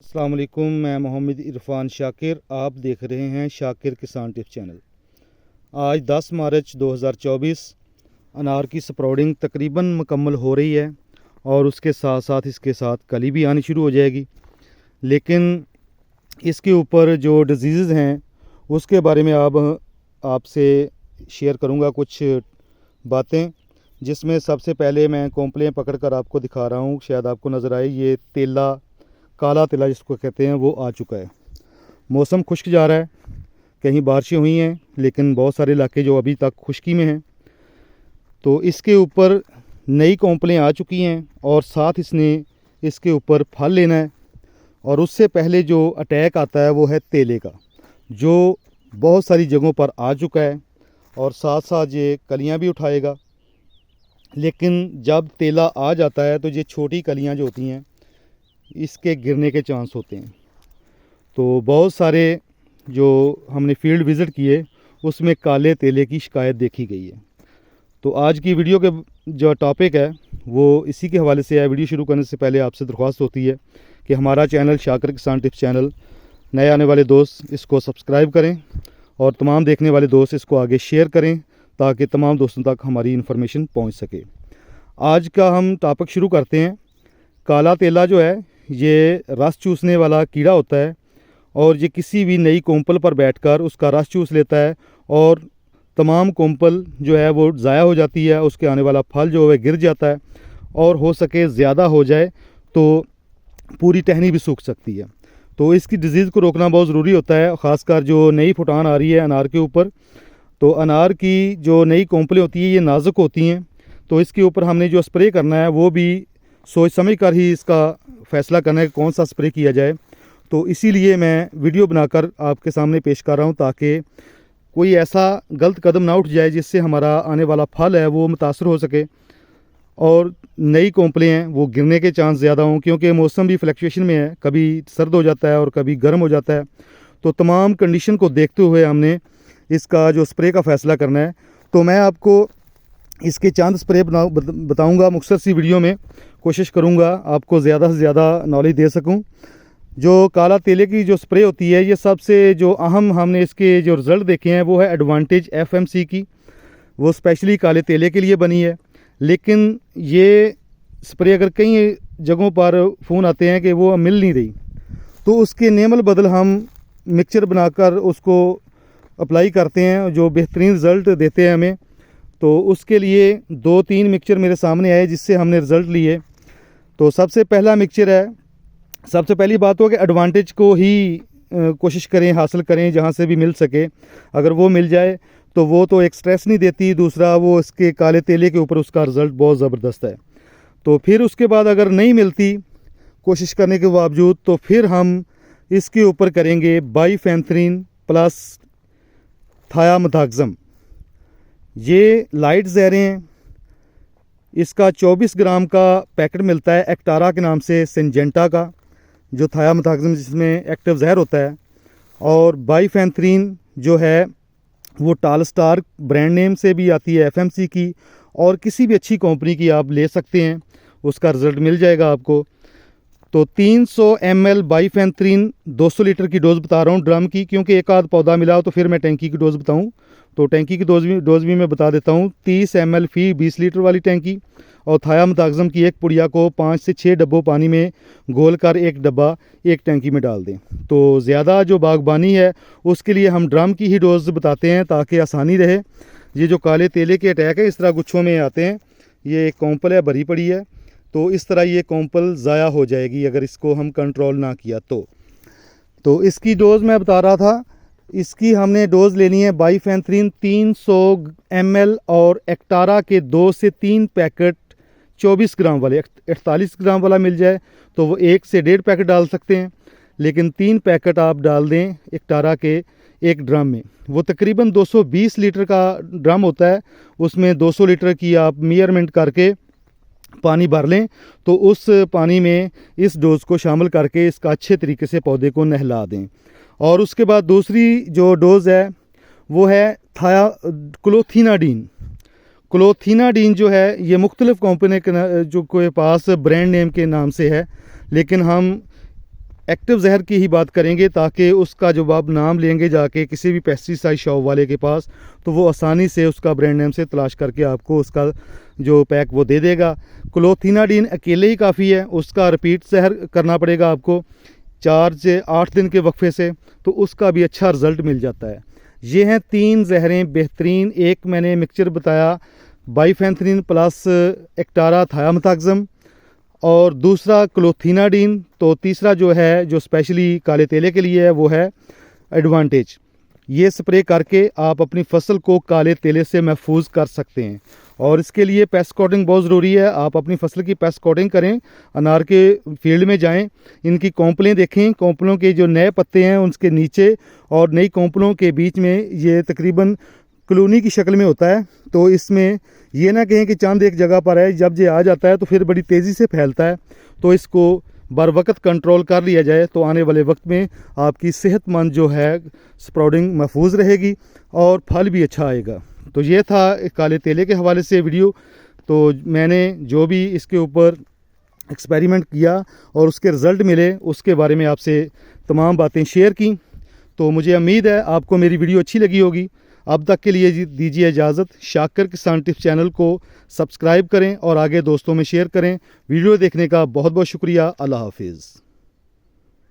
अस्सलाम वालेकुम, मैं मोहम्मद इरफान शाकिर। आप देख रहे हैं शाकिर किसान टिप्स चैनल। आज 10 मार्च 2024 अनार की स्प्राउडिंग तकरीबन मुकम्मल हो रही है और उसके साथ साथ इसके साथ कली भी आनी शुरू हो जाएगी। लेकिन इसके ऊपर जो डिजीज़ हैं उसके बारे में आपसे शेयर करूंगा कुछ बातें, जिसमें सबसे पहले मैं कॉम्प्लेन पकड़ कर आपको दिखा रहा हूँ। शायद आपको नज़र आए, ये तेला, काला तेला जिसको कहते हैं, वो आ चुका है। मौसम खुश्क जा रहा है, कहीं बारिशें हुई हैं लेकिन बहुत सारे इलाके जो अभी तक खुश्की में हैं। तो इसके ऊपर नई कॉम्प्लें आ चुकी हैं और साथ इसके ऊपर फल लेना है। और उससे पहले जो अटैक आता है वो है तेले का, जो बहुत सारी जगहों पर आ चुका है और साथ साथ ये कलियां भी उठाएगा। लेकिन जब तेला आ जाता है तो ये छोटी कलियां जो होती हैं इसके गिरने के चांस होते हैं। तो बहुत सारे जो हमने फील्ड विज़िट किए उसमें काले तेले की शिकायत देखी गई है। तो आज की वीडियो के जो टॉपिक है वो इसी के हवाले से है। वीडियो शुरू करने से पहले आपसे दरख्वास्त होती है कि हमारा चैनल शाकिर किसान टिप्स चैनल, नए आने वाले दोस्त इसको सब्सक्राइब करें और तमाम देखने वाले दोस्त इसको आगे शेयर करें ताकि तमाम दोस्तों तक हमारी इन्फॉर्मेशन पहुंच सके। आज का हम टॉपिक शुरू करते हैं। काला तेला जो है ये रस चूसने वाला कीड़ा होता है और ये किसी भी नई कोंपल पर बैठकर उसका रस चूस लेता है और तमाम कोंपल जो है वो ज़ाया हो जाती है। उसके आने वाला फल जो है गिर जाता है और हो सके ज़्यादा हो जाए तो पूरी टहनी भी सूख सकती है। तो इसकी डिज़ीज़ को रोकना बहुत ज़रूरी होता है, ख़ासकर जो नई फुटान आ रही है अनार के ऊपर। तो अनार की जो नई कोंपलें होती हैं ये नाजुक होती हैं, तो इसके ऊपर हमने जो स्प्रे करना है वो भी सोच समझ कर ही इसका फ़ैसला करना है कि कौन सा स्प्रे किया जाए। तो इसीलिए मैं वीडियो बनाकर आपके सामने पेश कर रहा हूँ ताकि कोई ऐसा गलत कदम ना उठ जाए जिससे हमारा आने वाला फल है वो मुतासर हो सके और नई कोंपलें हैं वो गिरने के चांस ज़्यादा हों, क्योंकि मौसम भी फ्लक्चुएशन में है, कभी सर्द हो जाता है और कभी गर्म हो जाता है। तो तमाम कंडीशन को देखते हुए हमने इसका जो स्प्रे का फ़ैसला करना है। तो मैं आपको इसके चंद स्प्रे बताऊंगा मुख्तसर सी वीडियो में। कोशिश करूंगा आपको ज़्यादा से ज़्यादा नॉलेज दे सकूं। जो काला तेले की जो स्प्रे होती है ये सबसे जो अहम हमने इसके जो रिज़ल्ट देखे हैं वो है एडवांटेज FMC की। वो स्पेशली काले तेले के लिए बनी है। लेकिन ये स्प्रे अगर कई जगहों पर फ़ोन आते हैं कि वो मिल नहीं रही, तो उसके नेमल बदल हम मिक्सचर बनाकर उसको अप्लाई करते हैं जो बेहतरीन रिज़ल्ट देते हैं हमें। तो उसके लिए 2-3 मिक्सचर मेरे सामने आए जिससे हमने रिज़ल्ट लिए। तो सबसे पहला मिक्सचर है, सबसे पहली बात हो कि एडवांटेज को ही कोशिश करें, हासिल करें जहाँ से भी मिल सके। अगर वो मिल जाए तो वो तो एक स्ट्रेस नहीं देती, दूसरा वो इसके काले तेले के ऊपर उसका रिज़ल्ट बहुत ज़बरदस्त है। तो फिर उसके बाद अगर नहीं मिलती कोशिश करने के बावजूद तो फिर हम इसके ऊपर करेंगे बाइफेंथ्रीन प्लस थायामेथाक्सम। ये लाइट ज़हरें हैं। इसका 24 ग्राम का पैकेट मिलता है एक्टारा के नाम से, सिंजेंटा का, जो थायामेथाक्सम जिसमें एक्टिव जहर होता है। और बाइफेंथ्रीन जो है वो टालस्टार ब्रांड नेम से भी आती है, FMC की, और किसी भी अच्छी कंपनी की आप ले सकते हैं, उसका रिज़ल्ट मिल जाएगा आपको। तो 300 ml बाइफेंथ्रीन 200 लीटर की डोज़ बता रहा हूँ ड्रम की, क्योंकि एक आध पौधा मिला तो फिर मैं टैंकी की डोज़ बताऊँ। तो टैंकी की डोज़ भी मैं बता देता हूँ। 30 ml फी 20 लीटर वाली टैंकी। और थायामेथाक्सम की एक पुड़िया को 5 से 6 डब्बों पानी में घोल कर एक डब्बा एक टैंकी में डाल दें। तो ज़्यादा जो बागबानी है उसके लिए हम ड्रम की ही डोज़ बताते हैं ताकि आसानी रहे। ये जो काले तेले के अटैक है इस तरह गुच्छों में आते हैं। ये एक कॉम्पल है, भरी पड़ी है, तो इस तरह ये कॉम्पल ज़ाया हो जाएगी अगर इसको हम कंट्रोल ना किया तो इसकी डोज़ मैं बता रहा था। इसकी हमने डोज़ लेनी है बाइफेंथ्रीन 300 ml और एक्टारा के 2 से 3 पैकेट 24 ग्राम वाले। 48 ग्राम वाला मिल जाए तो वो 1 से 1.5 पैकेट डाल सकते हैं, लेकिन 3 पैकेट आप डाल दें एक्टारा के एक ड्रम में। वो तकरीबन 220 लीटर का ड्रम होता है, उसमें 200 लीटर की आप मेजरमेंट करके पानी भर लें। तो उस पानी में इस डोज़ को शामिल करके इसका अच्छे तरीके से पौधे को नहला दें। और उसके बाद दूसरी जो डोज़ है वो है क्लोथिनाडीन। क्लोथिनाडीन जो है ये मुख्तलिफ़ कंपनी के जो के पास ब्रांड नेम के नाम से है, लेकिन हम एक्टिव जहर की ही बात करेंगे, ताकि उसका जब आप नाम लेंगे जाके किसी भी पेस्टिसाइड शॉप वाले के पास, तो वो आसानी से उसका ब्रांड नेम से तलाश करके आपको उसका जो पैक वो दे देगा। क्लोथिनाडीन अकेले ही काफ़ी है, उसका रिपीट जहर करना पड़ेगा आपको 4 से 8 दिन के वक्फे से, तो उसका भी अच्छा रिज़ल्ट मिल जाता है। ये हैं 3 जहरें बेहतरीन। एक मैंने मिक्सचर बताया बाइफेंथ्रिन प्लस एक्टारा थायामेथाक्सम, और दूसरा क्लोथिनाडीन। तो तीसरा जो है, जो स्पेशली काले तेले के लिए है, वो है एडवांटेज। ये स्प्रे करके आप अपनी फसल को काले तेले से महफूज कर सकते हैं। और इसके लिए पेस्ट कोटिंग बहुत ज़रूरी है। आप अपनी फसल की पेस्ट कोटिंग करें, अनार के फील्ड में जाएं, इनकी कॉम्पलें देखें, कॉम्पलों के जो नए पत्ते हैं उसके नीचे और नई कॉम्पलों के बीच में ये तकरीबन कॉलोनी की शक्ल में होता है। तो इसमें ये ना कहें कि चांद एक जगह पर है, जब ये आ जाता है तो फिर बड़ी तेज़ी से फैलता है। तो इसको बर वक्त कंट्रोल कर लिया जाए तो आने वाले वक्त में आपकी सेहतमंद जो है स्प्राउटिंग महफूज रहेगी और फल भी अच्छा आएगा। तो ये था काले तेले के हवाले से वीडियो। तो मैंने जो भी इसके ऊपर एक्सपेरिमेंट किया और उसके रिज़ल्ट मिले, उसके बारे में आपसे तमाम बातें शेयर की। तो मुझे उम्मीद है आपको मेरी वीडियो अच्छी लगी होगी। अब तक के लिए दीजिए इजाज़त। शाकिर किसान टिप्स चैनल को सब्सक्राइब करें और आगे दोस्तों में शेयर करें। वीडियो देखने का बहुत बहुत शुक्रिया। अल्लाह हाफिज़।